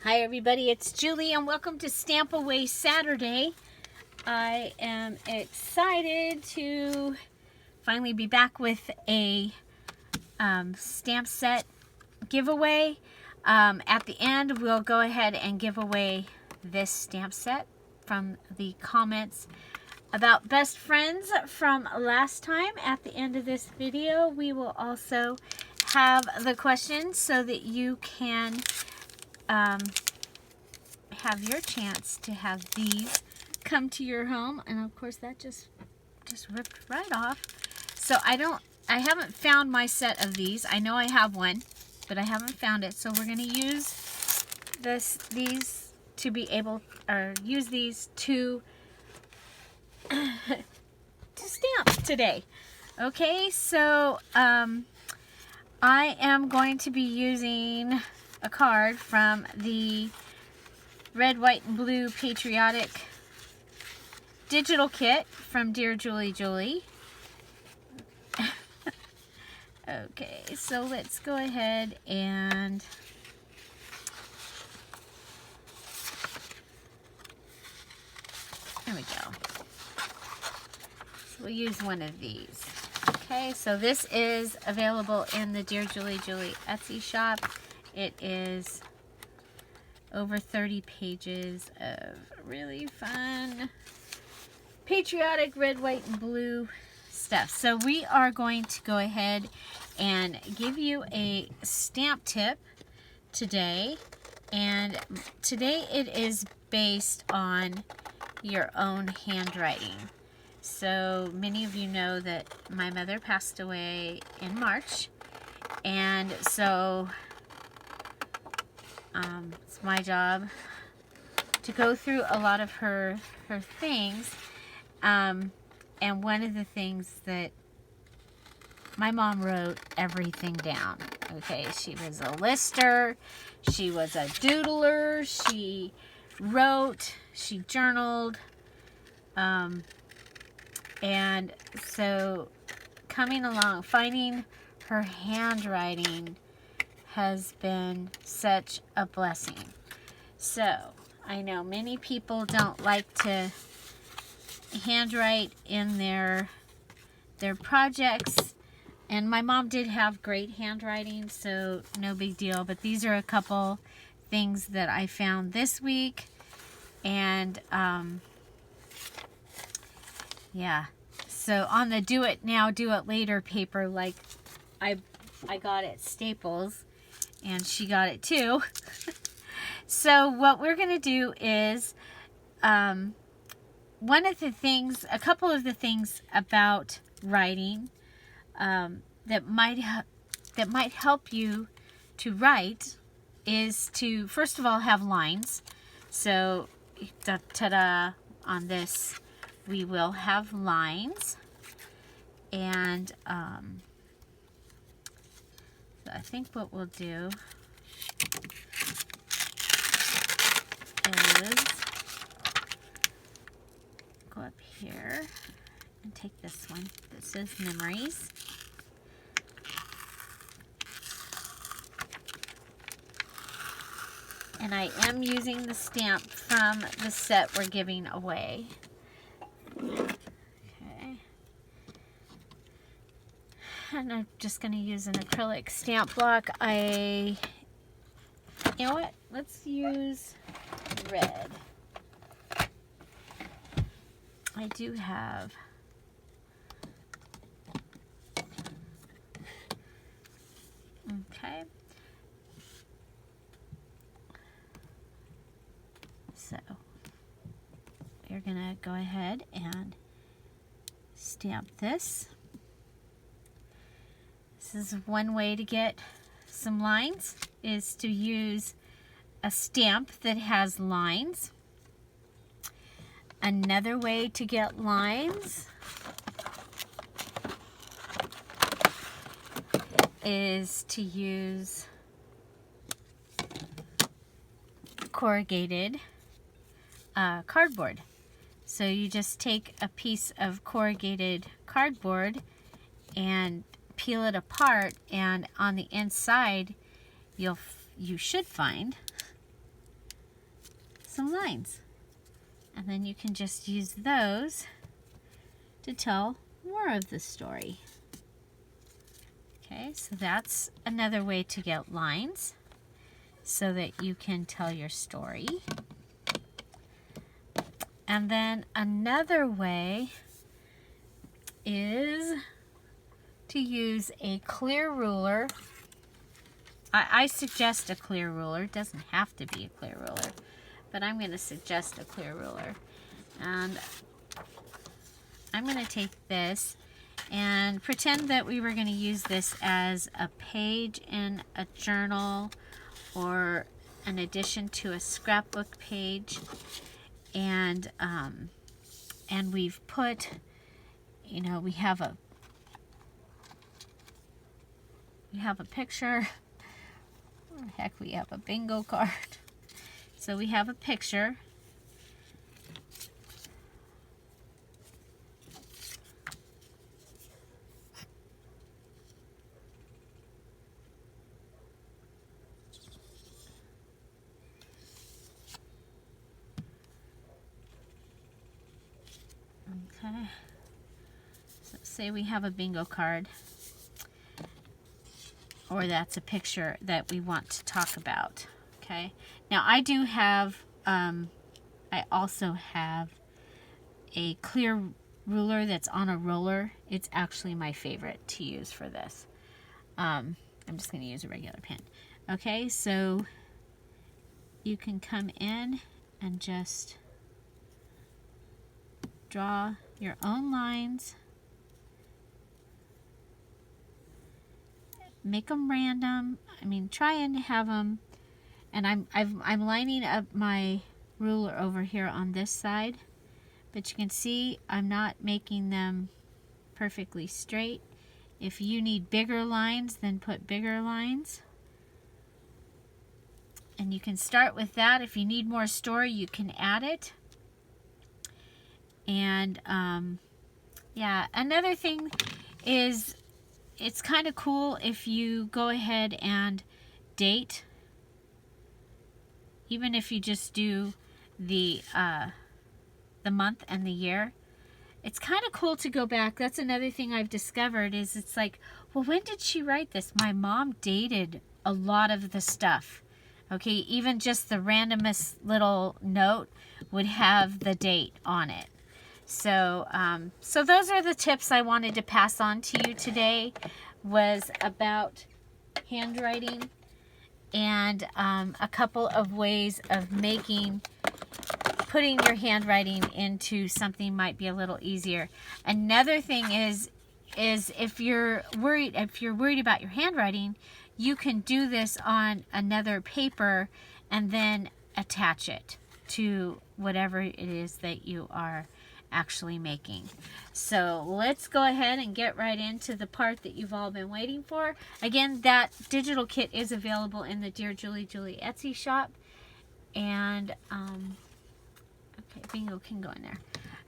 Hi everybody, it's Julie and welcome to Stampaway Saturday. I am excited to finally be back with a stamp set giveaway. At the end, we'll go ahead and give away this stamp set from the comments about best friends from last time. At the end of this video, we will also have the questions so that you can have your chance to have these come to your home. And of course that just ripped right off. So I haven't found my set of these. I know I have one, but I haven't found it. So we're going to use these to be able, or use these to stamp today. Okay, so I am going to be using a card from the Red, White, and Blue Patriotic Digital Kit from Dear Julie Julie. Okay, so let's go ahead and there we go. So we'll use one of these. Okay, so this is available in the Dear Julie Julie Etsy shop. It is over 30 pages of really fun patriotic red, white, and blue stuff. So we are going to go ahead and give you a stamp tip today. And today it is based on your own handwriting. So many of you know that my mother passed away in March. And so it's my job to go through a lot of her things. And one of the things that my mom wrote everything down. Okay, she was a lister, she was a doodler, she wrote, she journaled, and so coming along, finding her handwriting has been such a blessing. So I know many people don't like to handwrite in their projects, and my mom did have great handwriting, so no big deal. But these are a couple things that I found this week, and yeah. So on the do it now, do it later paper, like I got at Staples, and she got it too. So what we're going to do is, one of the things, a couple of the things about writing that might help you to write is to, first of all, have lines. So, ta-da, on this, we will have lines. And so I think what we'll do is go up here and take this one that says memories. And I am using the stamp from the set we're giving away. Okay. And I'm just going to use an acrylic stamp block. You know what? Let's use red. I do have okay. So we're gonna go ahead and stamp this. This is one way to get some lines, is to use a stamp that has lines. Another way to get lines is to use corrugated cardboard. So you just take a piece of corrugated cardboard and peel it apart, and on the inside you should find some lines. And then you can just use those to tell more of the story. Okay, so that's another way to get lines so that you can tell your story. And then another way is to use a clear ruler. I suggest a clear ruler. It doesn't have to be a clear ruler, but I'm going to suggest a clear ruler. And I'm going to take this and pretend that we were going to use this as a page in a journal or an addition to a scrapbook page. And we've put, you know, we have a picture. Heck, we have a bingo card. So we have a picture. Okay. So say we have a bingo card, or that's a picture that we want to talk about. Okay. Now I do have, I also have a clear ruler that's on a roller. It's actually my favorite to use for this. I'm just going to use a regular pen. Okay, so you can come in and just draw your own lines. Make them random. I mean, try and have them. And I'm lining up my ruler over here on this side, but you can see I'm not making them perfectly straight. If you need bigger lines, then put bigger lines. And you can start with that. If you need more story, you can add it. And yeah, another thing is, it's kind of cool if you go ahead and date, even if you just do the month and the year. It's kind of cool to go back. That's another thing I've discovered, is it's like, well, when did she write this? My mom dated a lot of the stuff. Okay, even just the randomest little note would have the date on it. So, so those are the tips I wanted to pass on to you today, was about handwriting and a couple of ways of putting your handwriting into something might be a little easier. Another thing is if you're worried about your handwriting, you can do this on another paper and then attach it to whatever it is that you are actually making. So let's go ahead and get right into the part that you've all been waiting for. Again, that digital kit is available in the Dear Julie Etsy shop. And okay, bingo can go in there.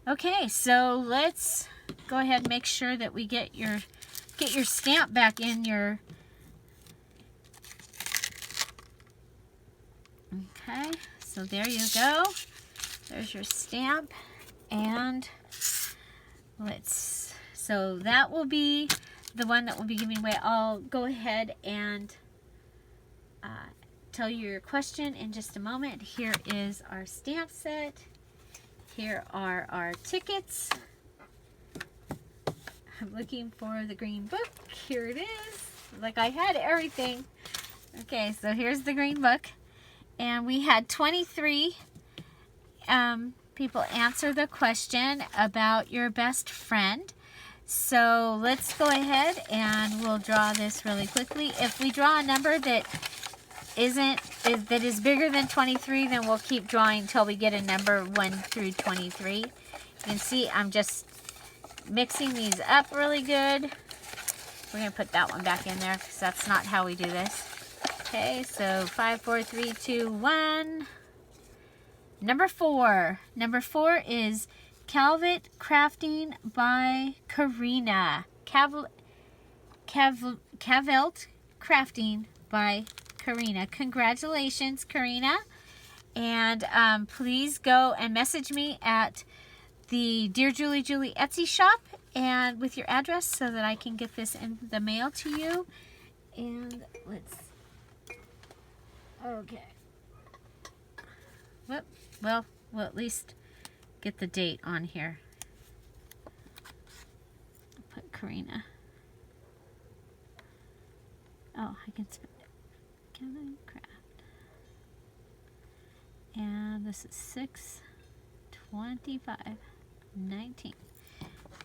Okay, so let's go ahead and make sure that we get your stamp back in your. Okay, so there you go. There's your stamp. And so that will be the one that will be giving away. I'll go ahead and tell you your question in just a moment. Here is our stamp set. Here are our tickets. I'm looking for the green book. Here it is. Like I had everything. Okay, so here's the green book. And we had 23 people answer the question about your best friend. So let's go ahead and we'll draw this really quickly. If we draw a number that is bigger than 23, then we'll keep drawing until we get a number 1 through 23. You can see I'm just mixing these up really good. We're going to put that one back in there because that's not how we do this. Okay, so 5, 4, 3, 2, 1. Number 4. Number 4 is Calvet Crafting by Karina. Cavelt Crafting by Karina. Congratulations, Karina. And please go and message me at the Dear Julie Etsy shop and with your address so that I can get this in the mail to you. And okay. Well, we'll at least get the date on here. I'll put Karina. Oh, I can spell it. Can I craft? And this is 6/25/19.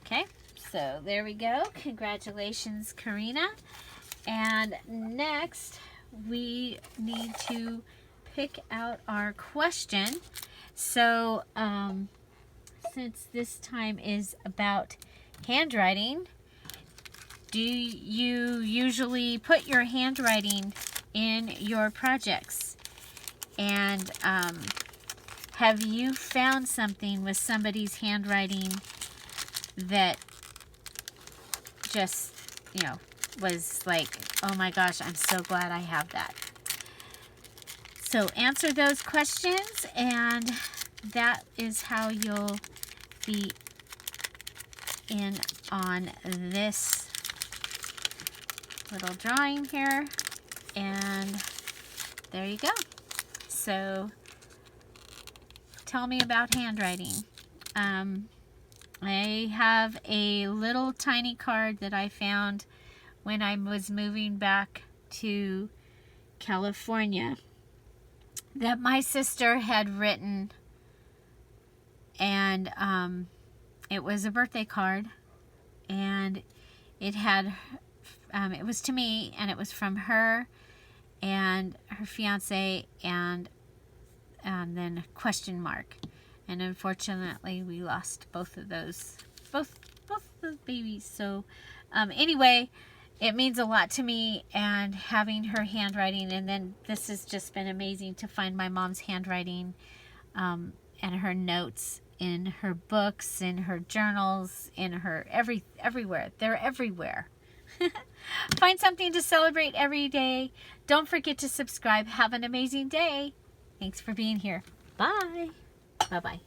Okay, so there we go. Congratulations, Karina. And next, we need to pick out our question. So, since this time is about handwriting, do you usually put your handwriting in your projects? And have you found something with somebody's handwriting that just, was like, oh my gosh, I'm so glad I have that. So answer those questions, and that is how you'll be in on this little drawing here. And there you go. So tell me about handwriting. I have a little tiny card that I found when I was moving back to California that my sister had written, and it was a birthday card, and it had it was to me, and it was from her and her fiance, and then a question mark. And unfortunately we lost both of those, both the babies. So anyway, it means a lot to me, and having her handwriting, and then this has just been amazing to find my mom's handwriting and her notes in her books, in her journals, in her everywhere. They're everywhere. Find something to celebrate every day. Don't forget to subscribe. Have an amazing day. Thanks for being here. Bye. Bye-bye.